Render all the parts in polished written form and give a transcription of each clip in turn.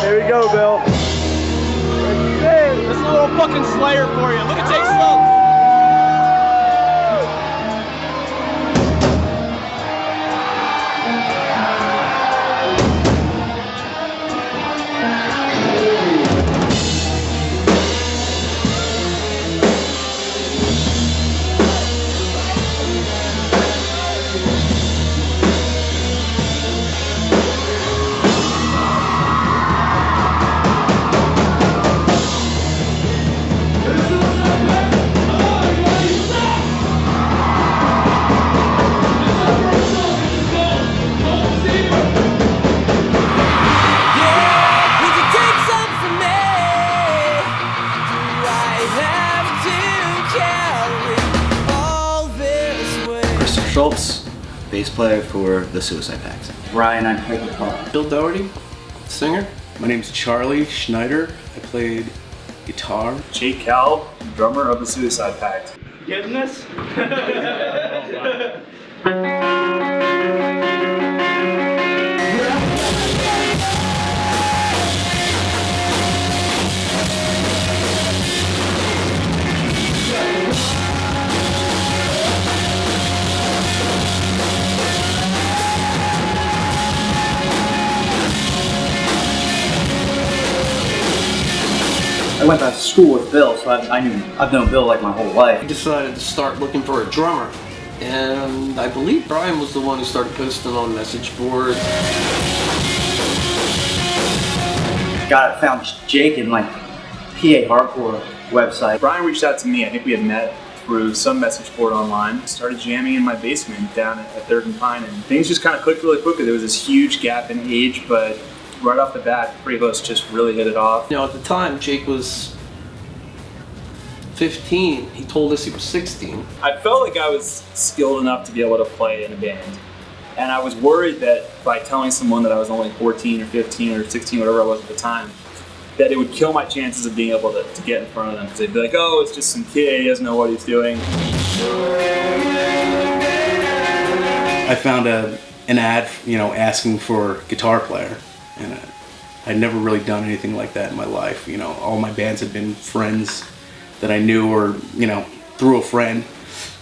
There we go, Bill. This is a little fucking Slayer for you. Look at Jake Schulz. Schulz, bass player for the Suicide Pact. Ryan, I play guitar. Bill Doherty, singer. My name's Charlie Schneider. I played guitar. Jake Kalb, drummer of the Suicide Pact. Getting this? I went to school with Bill, so I've known Bill like my whole life. I decided to start looking for a drummer, and I believe Brian was the one who started posting on message boards. Found Jake in like PA Hardcore website. Brian reached out to me. I think we had met through some message board online. Started jamming in my basement down at 3rd and Pine, and things just kind of clicked really quickly. There was this huge gap in age, but right off the bat, three of us just really hit it off. You know, at the time, Jake was 15. He told us he was 16. I felt like I was skilled enough to be able to play in a band. And I was worried that by telling someone that I was only 14 or 15 or 16, whatever I was at the time, that it would kill my chances of being able to get in front of them. Because they'd be like, oh, it's just some kid, he doesn't know what he's doing. I found an ad, asking for a guitar player. And I'd never really done anything like that in my life. All my bands had been friends that I knew or, through a friend.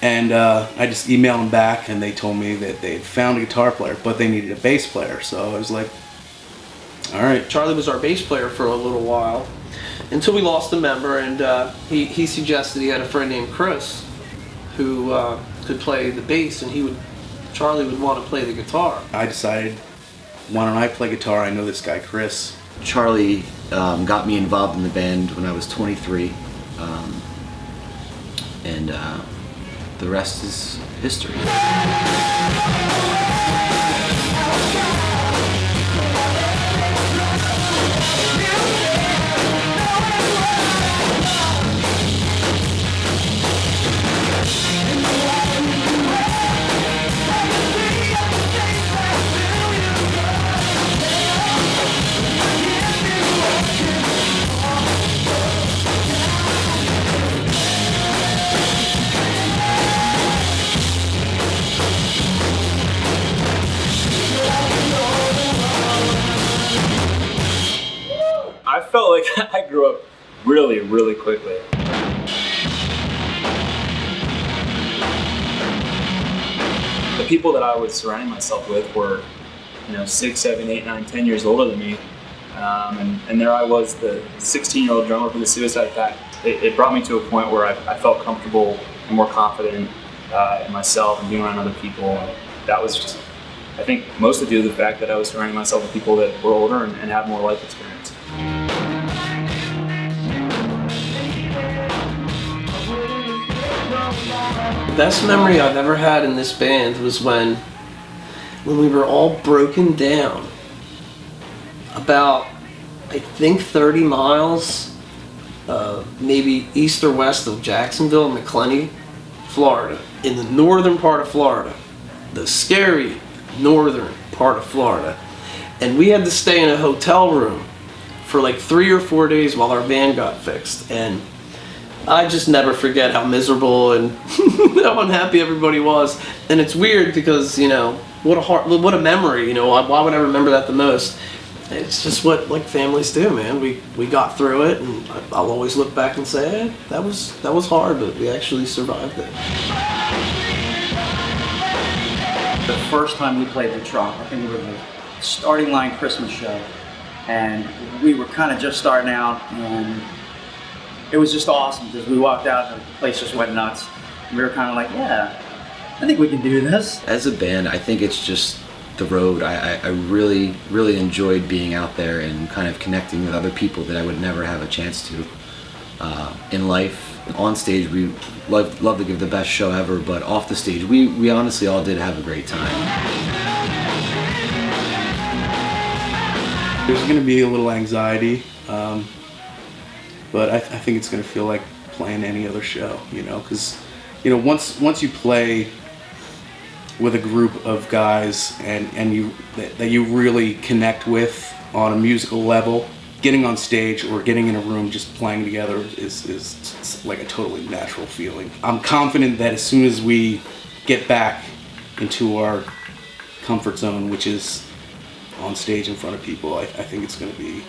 And I just emailed them back and they told me that they'd found a guitar player, but they needed a bass player. So I was like, all right. Charlie was our bass player for a little while until we lost a member, and he suggested he had a friend named Chris who could play the bass, and Charlie would want to play the guitar. I decided, why don't I play guitar? I know this guy, Chris. Charlie got me involved in the band when I was 23, and the rest is history. I felt like I grew up really, really quickly. The people that I was surrounding myself with were, 6, 7, 8, 9, 10 years older than me. And there I was, the 16-year-old drummer for the Suicide Pact. It brought me to a point where I felt comfortable and more confident in myself and being around other people. And that was just, I think, mostly due to the fact that I was surrounding myself with people that were older and had more life experience. The best memory I've ever had in this band was when we were all broken down about, I think, 30 miles, maybe east or west of Jacksonville, McClenny, Florida, in the northern part of Florida, the scary northern part of Florida. And we had to stay in a hotel room for like 3 or 4 days while our van got fixed. And I just never forget how miserable and how unhappy everybody was. And it's weird because, what a memory, why would I remember that the most? It's just what like families do, man. We got through it, and I'll always look back and say, that was hard, but we actually survived it. The first time we played the Trop, I think we were the starting line Christmas show, and we were kind of just starting out, and it was just awesome because we walked out and the place just went nuts. We were kind of like, yeah, I think we can do this. As a band, I think it's just the road. I really, really enjoyed being out there and kind of connecting with other people that I would never have a chance to in life. On stage, we love to give the best show ever, but off the stage, we honestly all did have a great time. There's going to be a little anxiety, but I think it's going to feel like playing any other show, you know, because, you know, once you play with a group of guys and you that you really connect with on a musical level, getting on stage or getting in a room just playing together is like a totally natural feeling. I'm confident that as soon as we get back into our comfort zone, which is on stage in front of people, I think it's going to be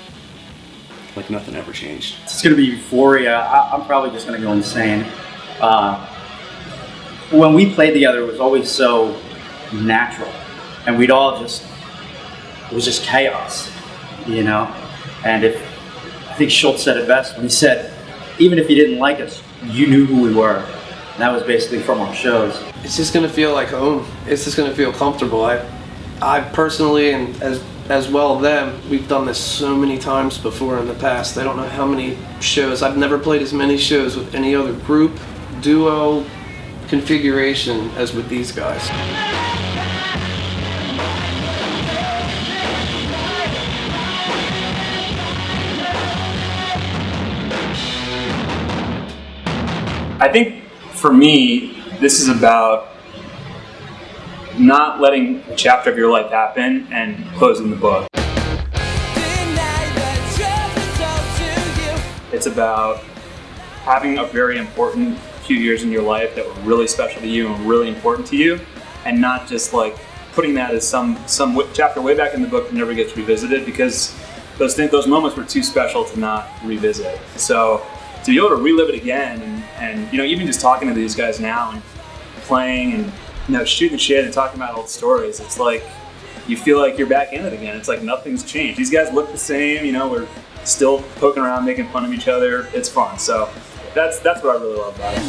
like nothing ever changed. It's going to be euphoria. I'm probably just going to go insane. When we played together, it was always so natural, and it was just chaos, you know? And I think Schulz said it best when he said, even if you didn't like us, you knew who we were. And that was basically from our shows. It's just gonna feel like home. It's just gonna feel comfortable. I personally, and as well them, we've done this so many times before in the past. I don't know how many shows. I've never played as many shows with any other group, duo, configuration as with these guys. I think for me, this is about not letting a chapter of your life happen and closing the book. It's about having a very important few years in your life that were really special to you and really important to you, and not just like putting that as some chapter way back in the book that never gets revisited, because those moments were too special to not revisit. So to be able to relive it again, and you know, even just talking to these guys now and playing and, you know, shooting shit and talking about old stories, it's like you feel like you're back in it again. It's like nothing's changed. These guys look the same, you know, we're still poking around, making fun of each other. It's fun. So that's what I really love about it.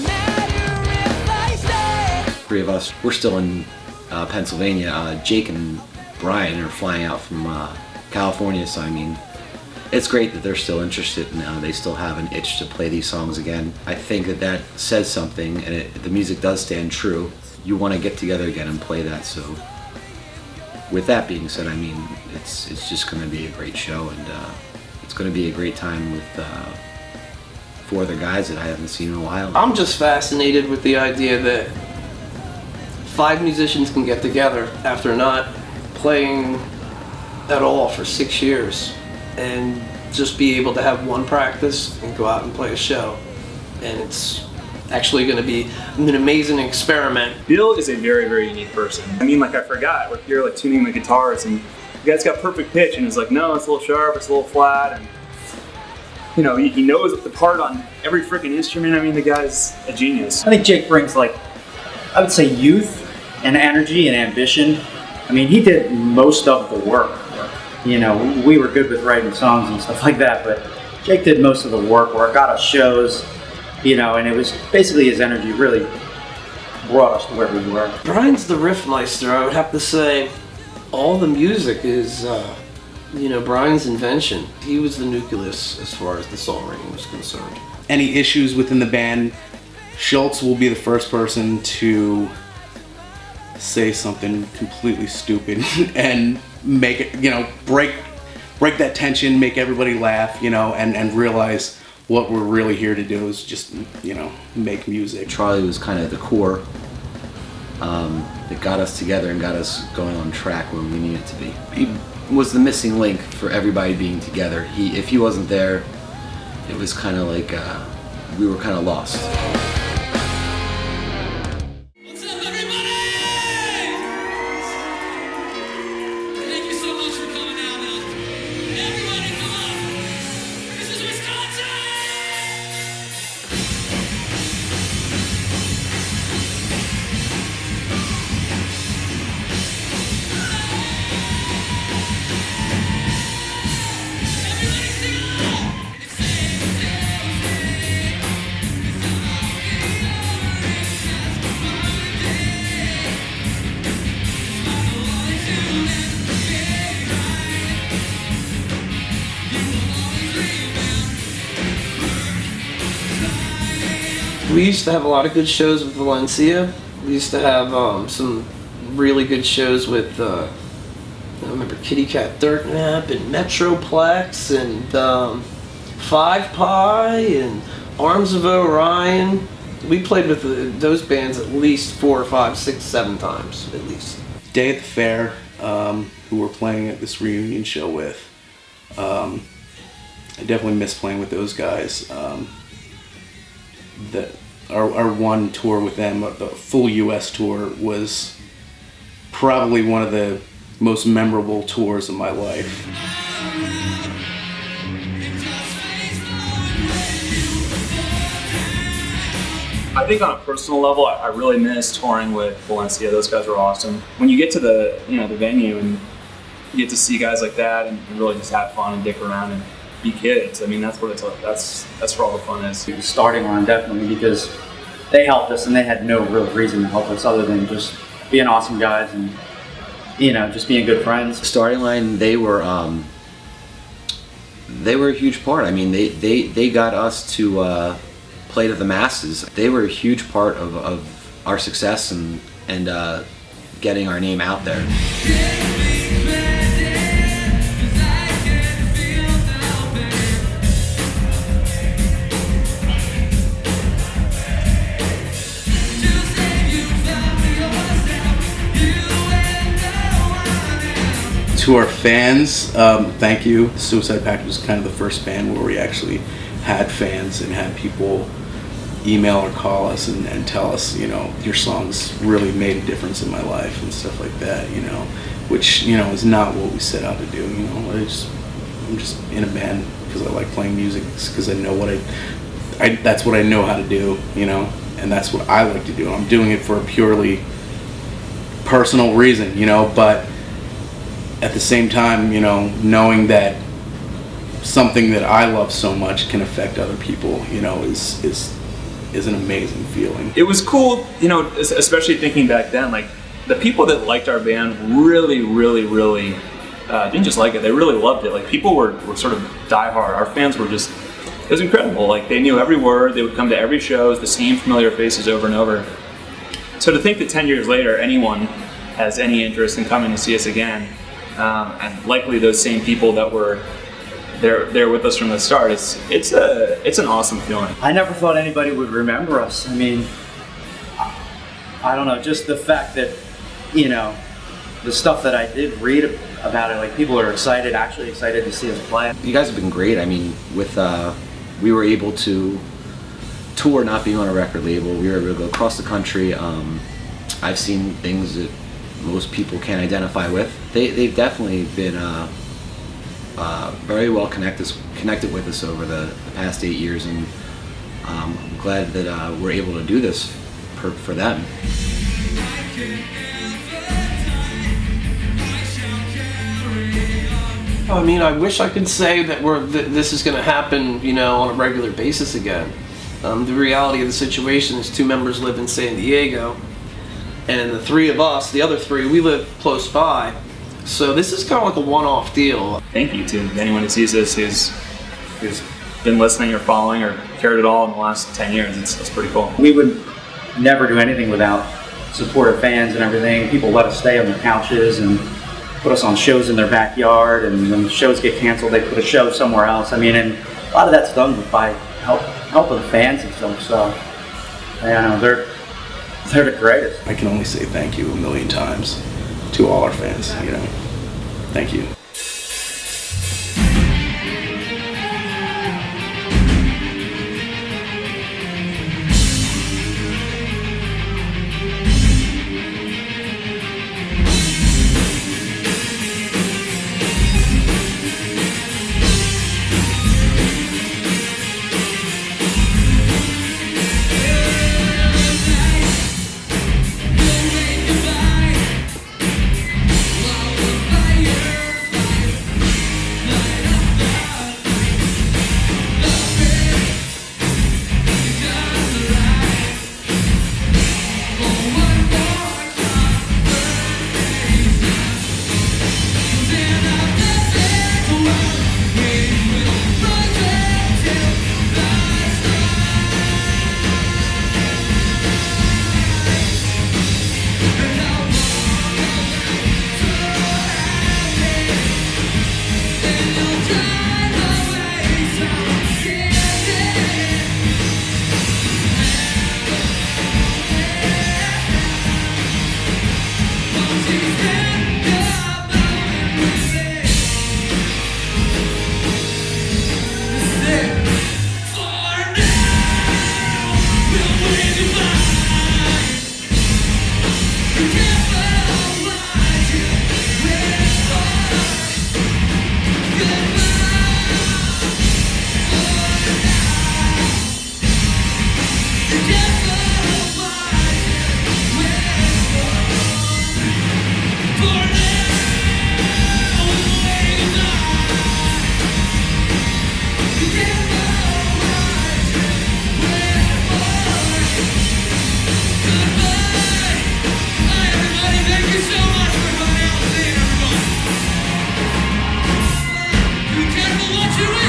Three of us, we're still in Pennsylvania. Jake and Brian are flying out from California, so I mean, it's great that they're still interested and they still have an itch to play these songs again. I think that says something, and the music does stand true. You want to get together again and play that. So with that being said, I mean, it's just going to be a great show, and it's going to be a great time with 4 other guys that I haven't seen in a while. I'm just fascinated with the idea that 5 musicians can get together after not playing at all for 6 years and just be able to have one practice and go out and play a show. And it's actually going to be an amazing experiment. Bill is a very, very unique person. I mean, like, I forgot, we're here like tuning the guitars, and the guy's got perfect pitch, and it's like, no, it's a little sharp, it's a little flat, and you know, he knows the part on every freaking instrument. I mean, the guy's a genius. I think Jake brings, like, I would say youth and energy and ambition. I mean, he did most of the work. You know, we were good with writing songs and stuff like that, but Jake did most of the work, got us shows, you know, and it was basically his energy really brought us to where we were. Brian's the riff meister. I would have to say all the music is, you know, Brian's invention. He was the nucleus as far as the songwriting was concerned. Any issues within the band, Schulz will be the first person to say something completely stupid and make it, you know, break that tension, make everybody laugh, you know, and realize what we're really here to do is just, you know, make music. Charlie was kind of the core that got us together and got us going on track when we needed to be. He was the missing link for everybody being together. If he wasn't there, it was kind of like we were kind of lost. We used to have a lot of good shows with Valencia. We used to have some really good shows with, I remember Kitty Cat Dirt Nap and Metroplex and Five Pie and Arms of Orion. We played with those bands at least 4 or 5, 6, 7 times at least. Day at the Fair, who we're playing at this reunion show with. I definitely miss playing with those guys. Our one tour with them, the full U.S. tour, was probably one of the most memorable tours of my life. I think on a personal level, I really miss touring with Valencia. Those guys were awesome. When you get to the venue and you get to see guys like that and really just have fun and dick around and be kids. I mean, that's what it's like. That's where all the fun is. The starting line, definitely, because they helped us and they had no real reason to help us other than just being awesome guys and, just being good friends. Starting line, they were a huge part. I mean, they got us to play to the masses. They were a huge part of our success and getting our name out there. To our fans, thank you. Suicide Pact was kind of the first band where we actually had fans and had people email or call us and tell us, your songs really made a difference in my life and stuff like that, which, is not what we set out to do, I'm just in a band because I like playing music, because I know what that's what I know how to do, and that's what I like to do. I'm doing it for a purely personal reason, but at the same time, knowing that something that I love so much can affect other people, is an amazing feeling. It was cool, especially thinking back then, like the people that liked our band really, really, really didn't just like it, they really loved it. Like people were sort of diehard. Our fans were just, it was incredible. Like they knew every word, they would come to every show, the same familiar faces over and over. So to think that 10 years later, anyone has any interest in coming to see us again, and likely those same people that were there with us from the start, it's an awesome feeling. I never thought anybody would remember us. I mean, I don't know, just the fact that, the stuff that I did read about it, like people are actually excited to see us play. You guys have been great. I mean, we were able to tour not being on a record label. We were able to go across the country. I've seen things that most people can't identify with. They've definitely been very well connected with us over the past 8 years, and I'm glad that we're able to do this for them. I mean, I wish I could say that this is going to happen, on a regular basis again. The reality of the situation is 2 members live in San Diego, and the 3 of us, the other 3, we live close by. So this is kind of like a one-off deal. Thank you to anyone who sees this who's been listening or following or cared at all in the last 10 years. It's pretty cool. We would never do anything without support of fans and everything. People let us stay on their couches and put us on shows in their backyard, and when the shows get canceled, they put a show somewhere else. I mean, and a lot of that's done by help of the fans and stuff. So, they're the greatest. I can only say thank you a million times to all our fans, Thank you. what you